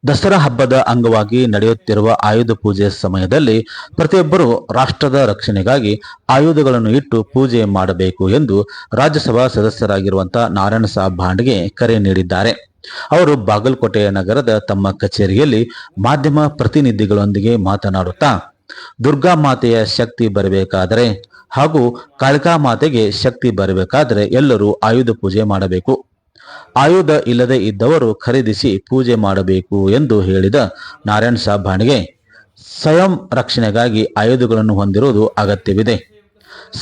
ದಸರಾ ಹಬ್ಬದ ಅಂಗವಾಗಿ ನಡೆಯುತ್ತಿರುವ ಆಯುಧ ಪೂಜೆ ಸಮಯದಲ್ಲಿ ಪ್ರತಿಯೊಬ್ಬರೂ ರಾಷ್ಟ್ರದ ರಕ್ಷಣೆಗಾಗಿ ಆಯುಧಗಳನ್ನು ಇಟ್ಟು ಪೂಜೆ ಮಾಡಬೇಕು ಎಂದು ರಾಜ್ಯಸಭಾ ಸದಸ್ಯರಾಗಿರುವಂತಹ ನಾರಾಯಣ ಸಾಹೇಬ್ ಭಾಂಡ್ಗೆ ಕರೆ ನೀಡಿದ್ದಾರೆ. ಅವರು ಬಾಗಲಕೋಟೆ ನಗರದ ತಮ್ಮ ಕಚೇರಿಯಲ್ಲಿ ಮಾಧ್ಯಮ ಪ್ರತಿನಿಧಿಗಳೊಂದಿಗೆ ಮಾತನಾಡುತ್ತಾ, ದುರ್ಗಾ ಮಾತೆಯ ಶಕ್ತಿ ಬರಬೇಕಾದರೆ ಹಾಗೂ ಕಾಳಿಕಾ ಮಾತೆಗೆ ಶಕ್ತಿ ಬರಬೇಕಾದರೆ ಎಲ್ಲರೂ ಆಯುಧ ಪೂಜೆ ಮಾಡಬೇಕು. ಆಯುಧ ಇಲ್ಲದೆ ಇದ್ದವರು ಖರೀದಿಸಿ ಪೂಜೆ ಮಾಡಬೇಕು ಎಂದು ಹೇಳಿದ ನಾರಾಯಣ ಸಾಹೇಬ್ ಭಾಂಡ್ಗೆ, ಸ್ವಯಂ ರಕ್ಷಣೆಗಾಗಿ ಆಯುಧಗಳನ್ನು ಹೊಂದಿರುವುದು ಅಗತ್ಯವಿದೆ.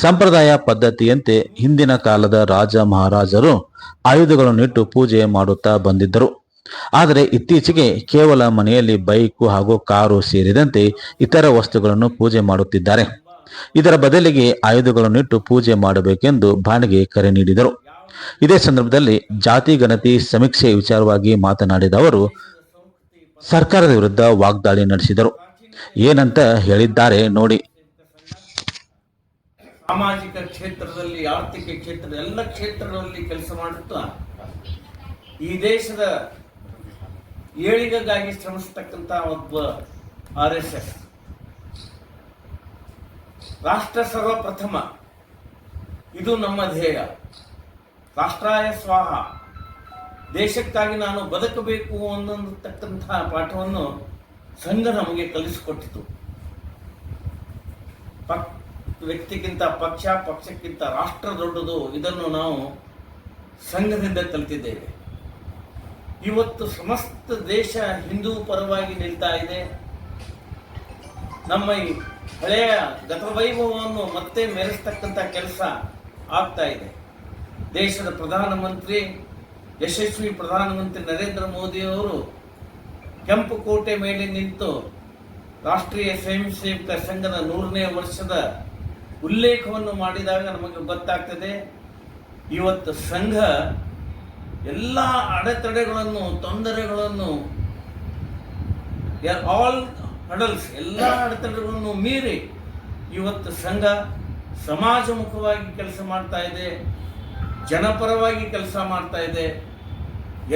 ಸಂಪ್ರದಾಯ ಪದ್ಧತಿಯಂತೆ ಹಿಂದಿನ ಕಾಲದ ರಾಜ ಮಹಾರಾಜರು ಆಯುಧಗಳನ್ನು ಇಟ್ಟು ಪೂಜೆ ಮಾಡುತ್ತಾ ಬಂದಿದ್ದರು. ಆದರೆ ಇತ್ತೀಚೆಗೆ ಕೇವಲ ಮನೆಯಲ್ಲಿ ಬೈಕು ಹಾಗೂ ಕಾರು ಸೇರಿದಂತೆ ಇತರ ವಸ್ತುಗಳನ್ನು ಪೂಜೆ ಮಾಡುತ್ತಿದ್ದಾರೆ. ಇದರ ಬದಲಿಗೆ ಆಯುಧಗಳನ್ನು ಇಟ್ಟು ಪೂಜೆ ಮಾಡಬೇಕೆಂದು ಭಾಂಡ್ಗೆ ಕರೆ ನೀಡಿದರು. ಇದೇ ಸಂದರ್ಭದಲ್ಲಿ ಜಾತಿ ಗಣತಿ ಸಮೀಕ್ಷೆ ವಿಚಾರವಾಗಿ ಮಾತನಾಡಿದ ಅವರು ಸರ್ಕಾರದ ವಿರುದ್ಧ ವಾಗ್ದಾಳಿ ನಡೆಸಿದರು. ಏನಂತ ಹೇಳಿದ್ದಾರೆ ನೋಡಿ. ಸಾಮಾಜಿಕ ಕ್ಷೇತ್ರದಲ್ಲಿ, ಆರ್ಥಿಕ ಕ್ಷೇತ್ರ, ಎಲ್ಲ ಕ್ಷೇತ್ರಗಳಲ್ಲಿ ಕೆಲಸ ಮಾಡುತ್ತಾ ಈ ದೇಶದ ಏಳಿಗೆಗಾಗಿ ಶ್ರಮಿಸತಕ್ಕಂತ ಒಬ್ಬ RSS ರಾಷ್ಟ್ರ ಸರ್ವಪ್ರಥಮ, ಇದು ನಮ್ಮ ಧ್ಯೇಯ. ರಾಷ್ಟ್ರಾಯ ಸ್ವಾಹ, ದೇಶಕ್ಕಾಗಿ ನಾನು ಬದುಕಬೇಕು ಅನ್ನತಕ್ಕಂತಹ ಪಾಠವನ್ನು ಸಂಘ ನಮಗೆ ಕಲಿಸಿಕೊಟ್ಟಿತು. ವ್ಯಕ್ತಿಗಿಂತ ಪಕ್ಷ, ಪಕ್ಷಕ್ಕಿಂತ ರಾಷ್ಟ್ರ ದೊಡ್ಡದು, ಇದನ್ನು ನಾವು ಸಂಘದಿಂದ ಕಲಿತಿದ್ದೇವೆ. ಇವತ್ತು ಸಮಸ್ತ ದೇಶ ಹಿಂದೂ ಪರವಾಗಿ ನಿಲ್ತಾ ಇದೆ. ನಮ್ಮ ಈ ಹಳೆಯ ಗತವೈಭವವನ್ನು ಮತ್ತೆ ಮೆರೆಸ್ತಕ್ಕಂಥ ಕೆಲಸ ಆಗ್ತಾ ಇದೆ. ದೇಶದ ಪ್ರಧಾನಮಂತ್ರಿ, ಯಶಸ್ವಿ ಪ್ರಧಾನಮಂತ್ರಿ ನರೇಂದ್ರ ಮೋದಿಯವರು ಕೆಂಪು ಕೋಟೆ ಮೇಲೆ ನಿಂತು ರಾಷ್ಟ್ರೀಯ ಸ್ವಯಂ ಸೇವಕ ಸಂಘದ 100ನೇ ವರ್ಷದ ಉಲ್ಲೇಖವನ್ನು ಮಾಡಿದಾಗ ನಮಗೆ ಗೊತ್ತಾಗ್ತದೆ, ಇವತ್ತು ಸಂಘ ಎಲ್ಲ ಅಡೆತಡೆಗಳನ್ನು, ತೊಂದರೆಗಳನ್ನು, ಆಲ್ ಹಡಲ್ಸ್, ಎಲ್ಲ ಅಡೆತಡೆಗಳನ್ನು ಮೀರಿ ಇವತ್ತು ಸಂಘ ಸಮಾಜಮುಖವಾಗಿ ಕೆಲಸ ಮಾಡ್ತಾ ಇದೆ, ಜನಪರವಾಗಿ ಕೆಲಸ ಮಾಡ್ತಾ ಇದೆ.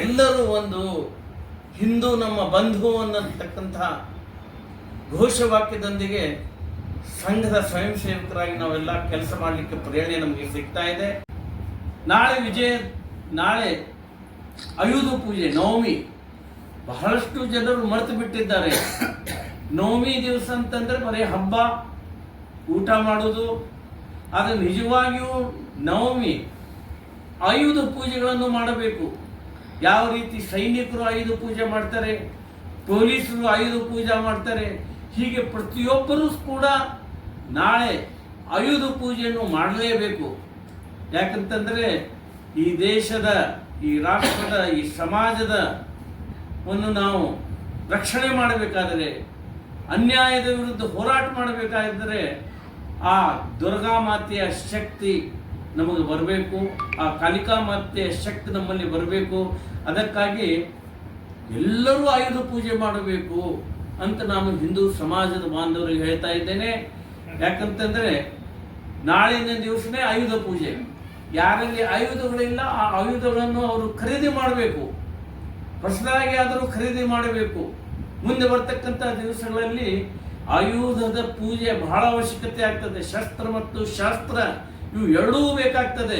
ಎಲ್ಲರೂ ಒಂದು ಹಿಂದೂ ನಮ್ಮ ಬಂಧು ಅನ್ನತಕ್ಕಂಥ ಘೋಷವಾಕ್ಯದೊಂದಿಗೆ ಸಂಘದ ಸ್ವಯಂ ಸೇವಕರಾಗಿ ನಾವೆಲ್ಲ ಕೆಲಸ ಮಾಡಲಿಕ್ಕೆ ಪ್ರೇರಣೆ ನಮಗೆ ಸಿಗ್ತಾ ಇದೆ. ನಾಳೆ ಆಯುಧ ಪೂಜೆ, ನವಮಿ. ಬಹಳಷ್ಟು ಜನರು ಮರೆತು ಬಿಟ್ಟಿದ್ದಾರೆ. ನವಮಿ ದಿವಸ ಅಂತಂದ್ರೆ ಬರೀ ಹಬ್ಬ, ಊಟ ಮಾಡೋದು. ಆದರೆ ನಿಜವಾಗಿಯೂ ನವಮಿ ಆಯುಧ ಪೂಜೆಗಳನ್ನು ಮಾಡಬೇಕು. ಯಾವ ರೀತಿ ಸೈನಿಕರು ಆಯುಧ ಪೂಜೆ ಮಾಡ್ತಾರೆ, ಪೊಲೀಸರು ಆಯುಧ ಪೂಜೆ ಮಾಡ್ತಾರೆ, ಹೀಗೆ ಪ್ರತಿಯೊಬ್ಬರೂ ಕೂಡ ನಾಳೆ ಆಯುಧ ಪೂಜೆಯನ್ನು ಮಾಡಲೇಬೇಕು. ಯಾಕಂತಂದ್ರೆ ಈ ದೇಶದ, ಈ ರಾಷ್ಟ್ರದ, ಈ ಸಮಾಜದ ನಾವು ರಕ್ಷಣೆ ಮಾಡಬೇಕಾದರೆ, ಅನ್ಯಾಯದ ವಿರುದ್ಧ ಹೋರಾಟ ಮಾಡಬೇಕಾದರೆ ಆ ದುರ್ಗಾ ಮಾತೆಯ ಶಕ್ತಿ ನಮಗೆ ಬರಬೇಕು, ಆ ಕಾಳಿಕಾ ಮಾತೆಯ ಶಕ್ತಿ ನಮ್ಮಲ್ಲಿ ಬರಬೇಕು. ಅದಕ್ಕಾಗಿ ಎಲ್ಲರೂ ಆಯುಧ ಪೂಜೆ ಮಾಡಬೇಕು ಅಂತ ನಾನು ಹಿಂದೂ ಸಮಾಜದ ಬಾಂಧವರಿಗೆ ಹೇಳ್ತಾ ಇದ್ದೇನೆ. ಯಾಕಂತಂದ್ರೆ ನಾಳಿನ ದಿವಸನೇ ಆಯುಧ ಪೂಜೆ. ಯಾರಲ್ಲಿ ಆಯುಧಗಳಿಲ್ಲ ಆ ಆಯುಧಗಳನ್ನು ಅವರು ಖರೀದಿ ಮಾಡಬೇಕು, ಹೊಸದಾಗಿ ಆದರೂ ಖರೀದಿ ಮಾಡಬೇಕು. ಮುಂದೆ ಬರ್ತಕ್ಕಂಥ ದಿವಸಗಳಲ್ಲಿ ಆಯುಧದ ಪೂಜೆ ಬಹಳ ಅವಶ್ಯಕತೆ ಆಗ್ತದೆ. ಶಸ್ತ್ರ ಮತ್ತು ಶಾಸ್ತ್ರ ಇವು ಎರಡೂ ಬೇಕಾಗ್ತದೆ.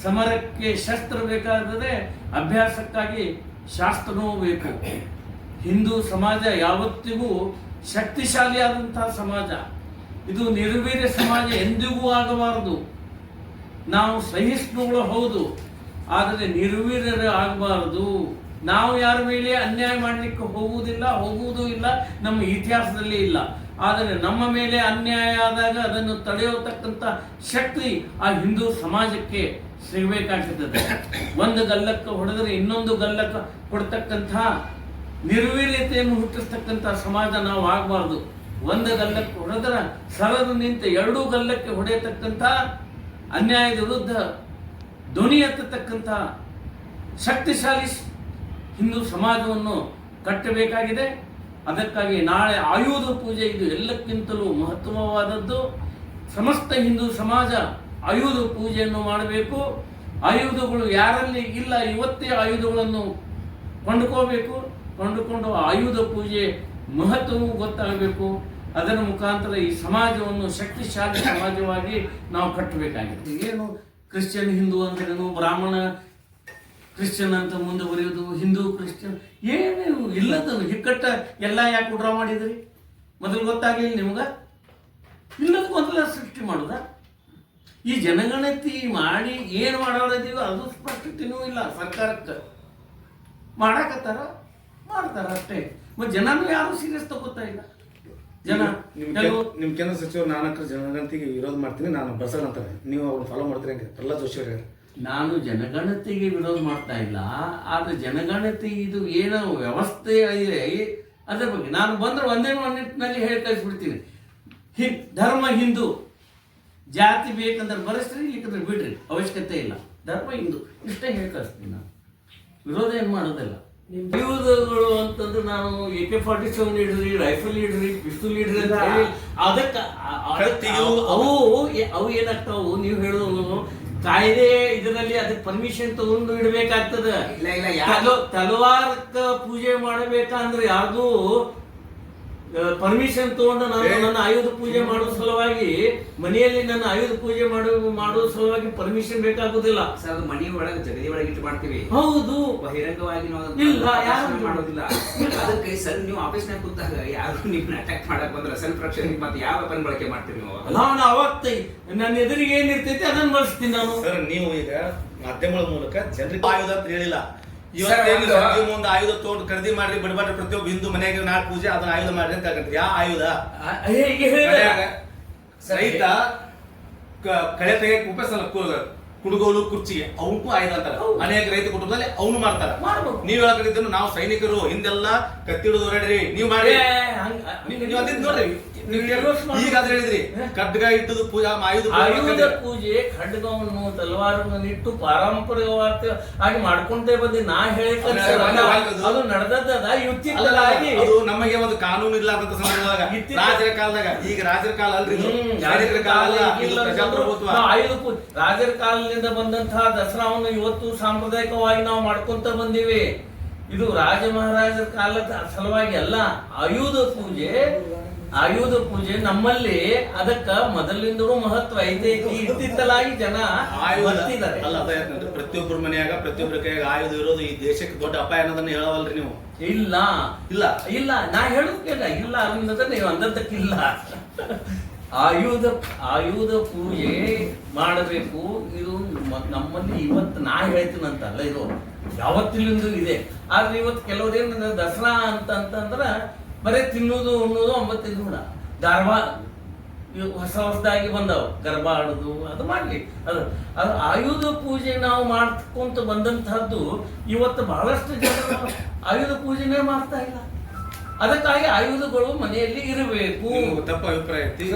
ಸಮರಕ್ಕೆ ಶಸ್ತ್ರ ಬೇಕಾದರೆ ಅಭ್ಯಾಸಕ್ಕಾಗಿ ಶಾಸ್ತ್ರನೂ ಬೇಕು. ಹಿಂದೂ ಸಮಾಜ ಯಾವತ್ತಿಗೂ ಶಕ್ತಿಶಾಲಿಯಾದಂತಹ ಸಮಾಜ. ಇದು ನಿರ್ವೀರ್ಯ ಸಮಾಜ ಎಂದಿಗೂ ಆಗಬಾರದು. ನಾವು ಸಹಿಷ್ಣುಗಳು ಹೌದು, ಆದರೆ ನಿರ್ವೀರ್ಯರು ಆಗಬಾರದು. ನಾವು ಯಾರ ಮೇಲೆ ಅನ್ಯಾಯ ಮಾಡಲಿಕ್ಕೆ ಹೋಗುವುದೂ ಇಲ್ಲ, ನಮ್ಮ ಇತಿಹಾಸದಲ್ಲಿ ಇಲ್ಲ. ಆದರೆ ನಮ್ಮ ಮೇಲೆ ಅನ್ಯಾಯ ಆದಾಗ ಅದನ್ನು ತಡೆಯತಕ್ಕಂಥ ಶಕ್ತಿ ಆ ಹಿಂದೂ ಸಮಾಜಕ್ಕೆ ಸಿಗಬೇಕಾಗ್ತದೆ. ಒಂದು ಗಲ್ಲಕ್ಕೆ ಹೊಡೆದರೆ ಇನ್ನೊಂದು ಗಲ್ಲಕ್ಕೆ ಕೊಡ್ತಕ್ಕಂಥ ನಿರ್ವೀರ್ಯತೆಯನ್ನು ಹುಟ್ಟಿಸ್ತಕ್ಕಂಥ ಸಮಾಜ ನಾವು ಆಗಬಾರ್ದು. ಒಂದು ಗಲ್ಲಕ್ಕೆ ಹೊಡೆದರೆ ಸರದು ನಿಂತ ಎರಡೂ ಗಲ್ಲಕ್ಕೆ ಹೊಡೆಯತಕ್ಕಂಥ, ಅನ್ಯಾಯದ ವಿರುದ್ಧ ಧ್ವನಿ ಎತ್ತತಕ್ಕಂಥ ಶಕ್ತಿಶಾಲಿ ಹಿಂದೂ ಸಮಾಜವನ್ನು ಕಟ್ಟಬೇಕಾಗಿದೆ. ಅದಕ್ಕಾಗಿ ನಾಳೆ ಆಯುಧ ಪೂಜೆ ಇದು ಎಲ್ಲಕ್ಕಿಂತಲೂ ಮಹತ್ವವಾದದ್ದು. ಸಮಸ್ತ ಹಿಂದೂ ಸಮಾಜ ಆಯುಧ ಪೂಜೆಯನ್ನು ಮಾಡಬೇಕು. ಆಯುಧಗಳು ಯಾರಲ್ಲಿ ಇಲ್ಲ ಇವತ್ತೇ ಆಯುಧಗಳನ್ನು ಕೊಂಡುಕೋಬೇಕು. ಕೊಂಡುಕೊಂಡು ಆಯುಧ ಪೂಜೆ ಮಹತ್ವವೂ ಗೊತ್ತಾಗಬೇಕು. ಅದರ ಮುಖಾಂತರ ಈ ಸಮಾಜವನ್ನು ಶಕ್ತಿಶಾಲಿ ಸಮಾಜವಾಗಿ ನಾವು ಕಟ್ಟಬೇಕಾಗಿದೆ. ಏನು ಕ್ರಿಶ್ಚಿಯನ್ ಹಿಂದೂ ಅಂದ್ರೇನು, ಬ್ರಾಹ್ಮಣ ಕ್ರಿಶ್ಚಿಯನ್ ಅಂತ ಮುಂದುವರಿಯೋದು, ಹಿಂದೂ ಕ್ರಿಶ್ಚಿಯನ್ ಏನು ಇಲ್ಲದನ್ನು ಹಿಕ್ಕಟ್ಟ ಎಲ್ಲ ಯಾಕೆ ಡ್ರಾ ಮಾಡಿದ್ರಿ? ಮೊದಲು ಗೊತ್ತಾಗಲಿಲ್ಲ ನಿಮ್ಗೆ? ಇಲ್ಲದ ಮೊದಲ ಸೃಷ್ಟಿ ಮಾಡುದ? ಈ ಜನಗಣತಿ ಮಾಡಿ ಏನು ಮಾಡೋದಿದೀವೋ ಅದು ಸ್ಪಷ್ಟತೆಯೂ ಇಲ್ಲ. ಸರ್ಕಾರಕ್ಕೆ ಮಾಡಾಕತ್ತಾರ, ಮಾಡ್ತಾರ ಅಷ್ಟೇ. ಮತ್ತು ಜನನೂ ಯಾರು ಸೀರಿಯಸ್ ತಗೋತಾ ಇಲ್ಲ. ಜನ ನಿಮ್ ಕೇಂದ್ರ ಸಚಿವರು ನಾಲ್ಕರ ಜನಗಣತಿಗೆ ವಿರೋಧ ಮಾಡ್ತೀನಿ, ನಾನು ಬಸವಣ್ಣ ಅಂತಾರೆ, ನೀವು ಅವ್ರನ್ನ ಫಾಲೋ ಮಾಡ್ತೀರಿ ಹಂಗೆ ಪ್ರಹ್ಲಾದ್ ಜೋಶಿ ಅವರು? ನಾನು ಜನಗಣತಿಗೆ ವಿರೋಧ ಮಾಡ್ತಾ ಇಲ್ಲ. ಆದ್ರೆ ಜನಗಣತಿ ಇದು ಏನೋ ವ್ಯವಸ್ಥೆ ಇದೆ ಅದ್ರ ಬಗ್ಗೆ ನಾನು ಬಂದ್ರೆ ಒಂದೇ ನಿಟ್ಟಿನಲ್ಲಿ ಹೇಳಿ ಕಳಿಸ್ಬಿಡ್ತೀನಿ. ಧರ್ಮ ಹಿಂದೂ, ಜಾತಿ ಬೇಕಂದ್ರೆ ಬರೆಸ್ರಿ, ಇಲ್ಲಂದ್ರೆ ಬಿಡ್ರಿ, ಅವಶ್ಯಕತೆ ಇಲ್ಲ. ಧರ್ಮ ಹಿಂದೂ ಇಷ್ಟೇ ಹೇಳಿ ಕಳಿಸ್ತೀನಿ. ನಾನು ವಿರೋಧ ಏನು ಮಾಡೋದಿಲ್ಲ. ಆಯುಧಗಳು ಅಂತಂದ್ರೆ ನಾನು AK-47 ಇಡ್ರಿ, ರೈಫಲ್ ಇಡ್ರಿ, ಪಿಸ್ತೂಲ್ ಇಡ್ರಿ ಅಂತ ಹೇಳಿ ಅದಕ್ಕೆ ಅವು ಏನಾಗ್ತಾವು? ನೀವು ಹೇಳೋದು ಕಾಯ್ದೆ ಇದರಲ್ಲಿ ಅದಕ್ಕೆ ಪರ್ಮಿಷನ್ ತಗೊಂಡು ಇಡಬೇಕಾಗ್ತದ. ತಲವಾರಕ್ಕ ಪೂಜೆ ಮಾಡಬೇಕಂದ್ರೆ ಯಾರ್ದು ಪರ್ಮಿಷನ್ ತಗೊಂಡು ನಾನು ನನ್ನ ಆಯುಧ ಪೂಜೆ ಮಾಡೋ ಸಲುವಾಗಿ ಮನೆಯಲ್ಲಿ ನನ್ನ ಆಯುಧ ಪೂಜೆ ಮಾಡೋ ಸಲುವಾಗಿ ಪರ್ಮಿಷನ್ ಬೇಕಾಗುದಿಲ್ಲ ಸರ್. ಅದು ಮನೆ ಒಳಗೆ ಜಗದಿ ಒಳಗೆ ಇಟ್ಟು ಮಾಡ್ತೀವಿ. ಹೌದು, ಬಹಿರಂಗವಾಗಿ ನಾವು ಇಲ್ಲ ಯಾರು ಮಾಡೋದಿಲ್ಲ. ಅದಕ್ಕೆ ಸರ್ ನೀವು ಆಫೀಸ್ನಾಗ ಕೂತಾಗ ಯಾರು ನಿಮ್ನ ಅಟ್ಯಾಕ್ ಮಾಡಕ್ ಬಂದ್ರೆ ಸೆಲ್ಫ್ ರಕ್ಷಣೆ ಮತ್ತೆ ಯಾವ ವೆಪನ್ ಬಳಕೆ ಮಾಡ್ತೀವಿ ನೀವು? ನಾನು ಅವಾಗ ನನ್ನ ಎದುರಿಗೆ ಏನಿರ್ತೈತಿ ಅದನ್ನ ಬಳಸ್ತೀನಿ ನಾನು. ಸರ್ ನೀವು ಈಗ ಮಾಧ್ಯಮಗಳ ಮೂಲಕ ಜನರಿಗೆ ಆಯುಧ ಅಂತ ಹೇಳಿಲ್ಲ. ಇವತ್ತೇನು ಮುಂದೆ ಆಯುಧ ತಗೊಂಡು ಖರೀದಿ ಮಾಡ್ರಿ, ಬಿಡಬಾರ್ರಿ, ಪ್ರತಿಯೊಬ್ಬ ಹಿಂದೂ ಮನೆಯಾಗ ನಾಳೆ ಪೂಜೆ ಅದನ್ನ ಆಯುಧ ಮಾಡ್ರಿ ಅಂತ ಹೇಳ್ತಾರೆ. ಯಾವ ಆಯುಧ? ರೈತ ಕಳೆ ತೆಗೆಯಕ್ಕೆ ಉಪಯೋಗಿಸಲ್ಲ ಕುಡುಗೋಲು ಕುರ್ಚಿಗೆ, ಅವಕ್ಕೂ ಆಯುಧ ಅಂತಾರೆ. ಅನೇಕ ರೈತ ಕುಟುಂಬದಲ್ಲಿ ಅವನು ಮಾಡ್ತಾರೆ. ನೀವ್ ಹೇಳಕತ್ತಿದ್ದನ್ನು ನಾವು ಸೈನಿಕರು ಹಿಂದೆಲ್ಲ ಕತ್ತಿಡಿದು ಹೊರಡ್ರಿ, ನೀವು ಮಾಡಿ ನೀವು ಅಂದಿದ್ದು ನೋಡ್ರಿ. ಈಗಾದ್ರೆ ಹೇಳಿದ್ರಿ ಖಡ್ಗ ಇಟ್ಟದು ಪೂಜಾ ಆಯುಧ ಪೂಜೆ ಖಡ್ಗವನ್ನು ತಲವಾರನ್ನು ಇಟ್ಟು ಪಾರಂಪರಿಕವಾಗಿ ಆಗಿ ಮಾಡ್ಕೊಂಡೇ ಬಂದಿ. ನಾ ಹೇಳಿ ಅದು ನಡೆದದ ಇತ್ತಿತ್ತಲಾಗಿ ಅದು ನಮಗೆ ಒಂದು ಕಾನೂನು ಇಲ್ಲ ಅಂತ ಸಂದರ್ಭದಾಗ ರಾಜರ ಕಾಲದಾಗ. ಈಗ ರಾಜರ ಕಾಲ ಅಲ್ರಿ, ರಾಜರ ಕಾಲ ಪ್ರಜಾಪ್ರಭುತ್ವ. ಆಯುಧ ಪೂಜೆ ರಾಜರ ಕಾಲದಿಂದ ಬಂದಂತಹ ದಸರಾವನ್ನು ಇವತ್ತು ಸಾಂಪ್ರದಾಯಿಕವಾಗಿ ನಾವು ಮಾಡ್ಕೊಂತ ಬಂದಿವಿ. ಇದು ರಾಜ ಮಹಾರಾಜರ ಕಾಲದ ಸಲುವಾಗಿ ಅಲ್ಲ. ಆಯುಧ ಪೂಜೆ ನಮ್ಮಲ್ಲಿ ಅದಕ್ಕ ಮೊದಲಿಂದಲೂ ಮಹತ್ವ ಐತೆ. ಇತ್ತಿತ್ತಲಾಗಿ ಜನ ಬರ್ತಿದ್ದಾರೆ. ಅಲ್ಲ, ಪ್ರತಿಯೊಬ್ಬರ ಮನೆಯಾಗ ಪ್ರತಿಯೊಬ್ಬರ ಕೈಯಾಗ ಆಯುಧ ಇರೋದು ಈ ದೇಶಕ್ಕೆ ದೊಡ್ಡ ಅಪಾಯ ಅನ್ನೋದನ್ನ ಹೇಳವಲ್ರಿ ನೀವು? ಇಲ್ಲ ಇಲ್ಲ ಇಲ್ಲ, ನಾ ಹೇಳೋದಕ್ಕಿಲ್ಲ. ಇಲ್ಲ ಅನ್ನೋದ ನೀವು ಅಂದದ್ದಕ್ಕಿಲ್ಲ. ಆಯುಧ ಪೂಜೆ ಮಾಡಬೇಕು. ಇದು ನಮ್ಮಲ್ಲಿ ಇವತ್ತು ನಾ ಹೇಳ್ತೀನಂತಲ್ಲ, ಇದು ಯಾವತ್ತಿಲಿಂದ ಇದೆ. ಆದ್ರೆ ಇವತ್ತು ಕೆಲವ್ರೇನು ದಸರಾ ಅಂತಂದ್ರ ಬರೀ ತಿನ್ನೋದು ಉಣ್ಣೋದು 9 ಕೂಡ ಧಾರವಾಡ ಹೊಸದಾಗಿ ಬಂದವು, ಗರ್ಭ ಆಡೋದು ಅದು ಮಾಡ್ಲಿ. ಅದು ಆಯುಧ ಪೂಜೆ ನಾವು ಮಾಡ್ಕೊಂತ ಬಂದಂತಹದ್ದು ಇವತ್ತು ಬಹಳಷ್ಟು ಜನ ಆಯುಧ ಪೂಜೆನೇ ಮಾಡ್ತಾ ಇಲ್ಲ. ಅದಕ್ಕಾಗಿ ಆಯುಧಗಳು ಮನೆಯಲ್ಲಿ ಇರಬೇಕು. ತಪ್ಪ ಅಭಿಪ್ರಾಯ ಐತಿ.